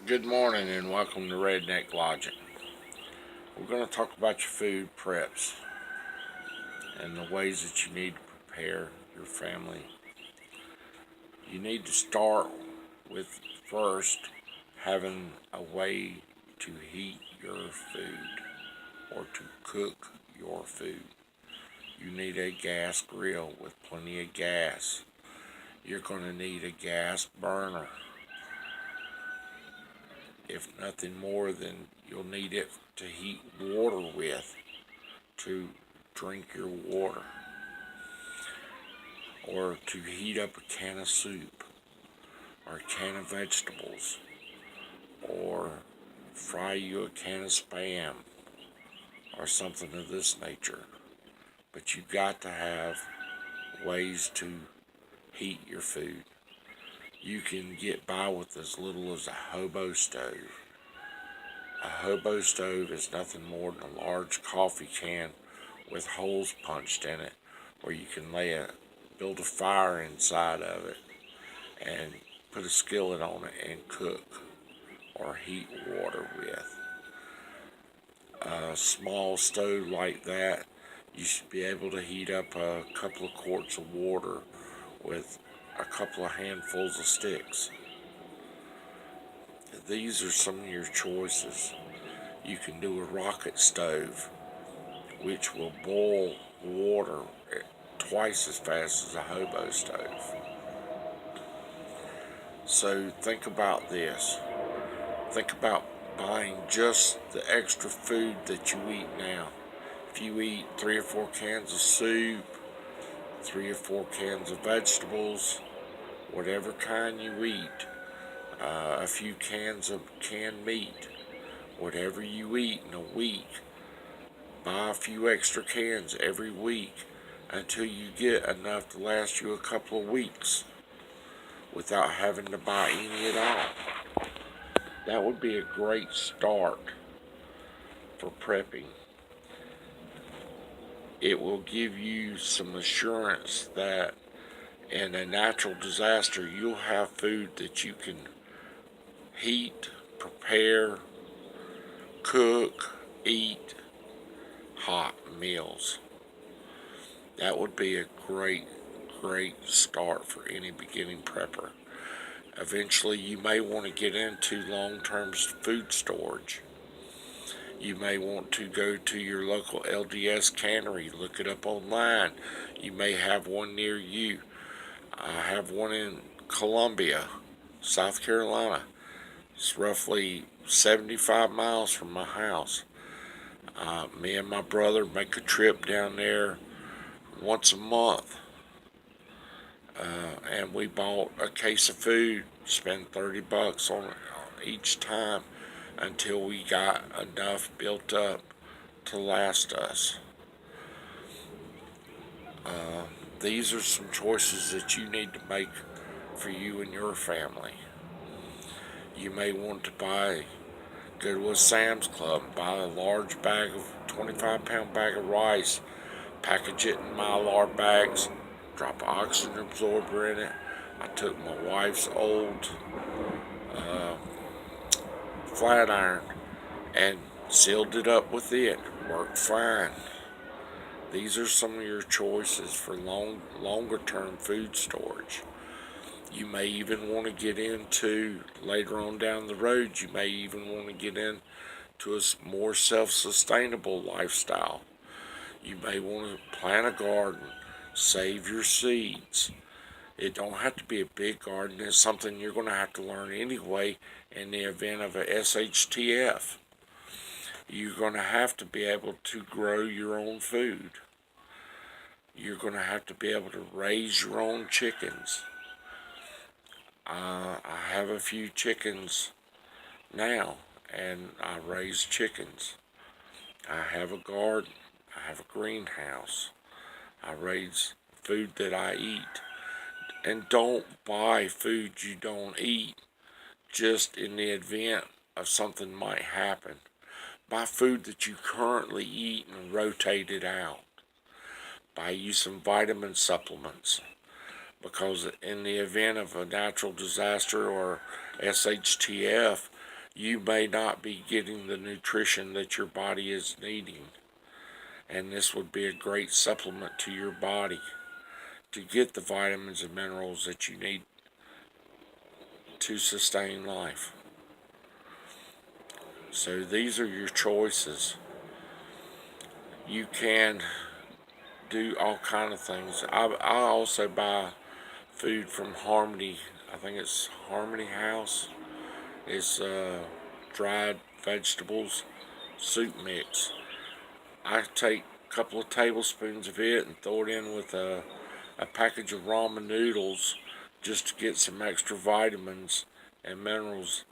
Good morning and welcome to Redneck Logic. We're going to talk about your food preps and the ways that you need to prepare your family. You need to start with first having a way to heat your food or to cook your food. You need a gas grill with plenty of gas. You're going to need a gas burner. If nothing more, then you'll need it to heat water with, to drink your water, or to heat up a can of soup, or a can of vegetables, or fry you a can of Spam, or something of this nature. But you've got to have ways to heat your food. You can get by with as little as a hobo stove. A hobo stove is nothing more than a large coffee can with holes punched in it, where you can build a fire inside of it and put a skillet on it and cook or heat water with. A small stove like that, you should be able to heat up a couple of quarts of water with a couple of handfuls of sticks. These are some of your choices. You can do a rocket stove, which will boil water twice as fast as a hobo stove. So think about this. Think about buying just the extra food that you eat now. If you eat 3 or 4 cans of soup, 3 or 4 cans of vegetables, whatever kind you eat, a few cans of canned meat, whatever you eat in a week, buy a few extra cans every week until you get enough to last you a couple of weeks without having to buy any at all. That would be a great start for prepping. It will give you some assurance that in a natural disaster you'll have food that you can heat, prepare, cook, eat hot meals. That would be a great start for any beginning prepper. Eventually you may want to get into long-term food storage. You may want to go to your local LDS cannery, look it up online. You may have one near you. I have one in Columbia, South Carolina. It's roughly 75 miles from my house. Me and my brother make a trip down there once a month. And we bought a case of food, spent $30 on it each time until we got enough built up to last us. These are some choices that you need to make for you and your family. You may want to go to a Sam's Club, buy a large 25-pound bag of rice, package it in Mylar bags, drop an oxygen absorber in it. I took my wife's old flat iron and sealed it up with it. Worked fine. These are some of your choices for longer term food storage. You may even want to get into, later on down the road, you may even want to get into a more self-sustainable lifestyle. You may want to plant a garden, save your seeds. It don't have to be a big garden. It's something you're going to have to learn anyway in the event of a SHTF. You're going to have to be able to grow your own food. You're going to have to be able to raise your own chickens. I have a few chickens now, and I raise chickens. I have a garden. I have a greenhouse. I raise food that I eat. And don't buy food you don't eat just in the event of something might happen. Buy food that you currently eat and rotate it out. Buy you some vitamin supplements, because in the event of a natural disaster or SHTF, you may not be getting the nutrition that your body is needing. And this would be a great supplement to your body to get the vitamins and minerals that you need to sustain life. So these are your choices. You can do all kind of things. I also buy food from Harmony. I think it's Harmony House. It's dried vegetables soup mix. I take a couple of tablespoons of it and throw it in with a package of ramen noodles just to get some extra vitamins and minerals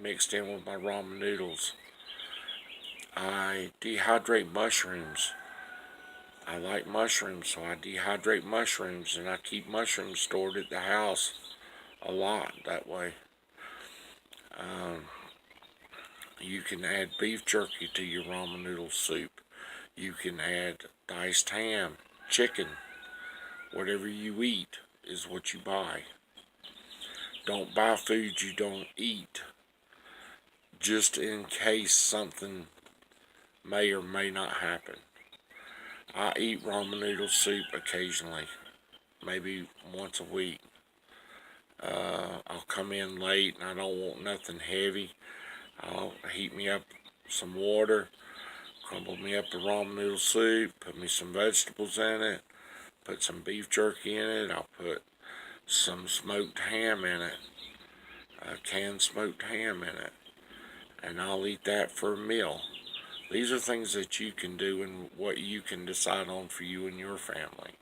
mixed in with my ramen noodles. I dehydrate mushrooms. I like mushrooms, so I dehydrate mushrooms, and I keep mushrooms stored at the house a lot that way. You can add beef jerky to your ramen noodle soup. You can add diced ham, chicken. Whatever you eat is what you buy. Don't buy food you don't eat, just in case something may or may not happen. I eat ramen noodle soup occasionally, maybe once a week. I'll come in late and I don't want nothing heavy. I'll heat me up some water, crumble me up the ramen noodle soup, put me some vegetables in it, put some beef jerky in it. I'll put some smoked ham in it, canned smoked ham in it, and I'll eat that for a meal. These are things that you can do and what you can decide on for you and your family.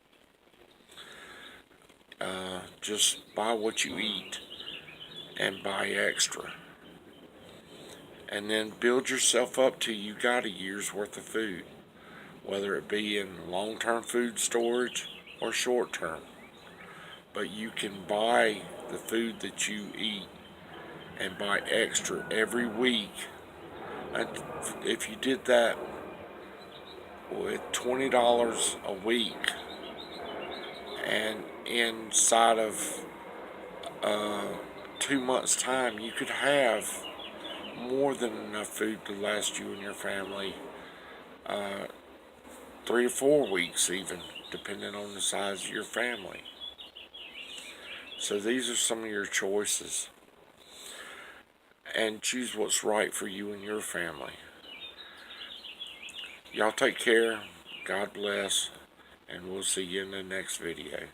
Just buy what you eat and buy extra. And then build yourself up till you got a year's worth of food, whether it be in long-term food storage or short-term. But you can buy the food that you eat and buy extra every week. And if you did that with $20 a week, and inside of 2 months' time, you could have more than enough food to last you and your family 3 or 4 weeks even, depending on the size of your family. So these are some of your choices. And choose what's right for you and your family. Y'all take care. God bless. And we'll see you in the next video.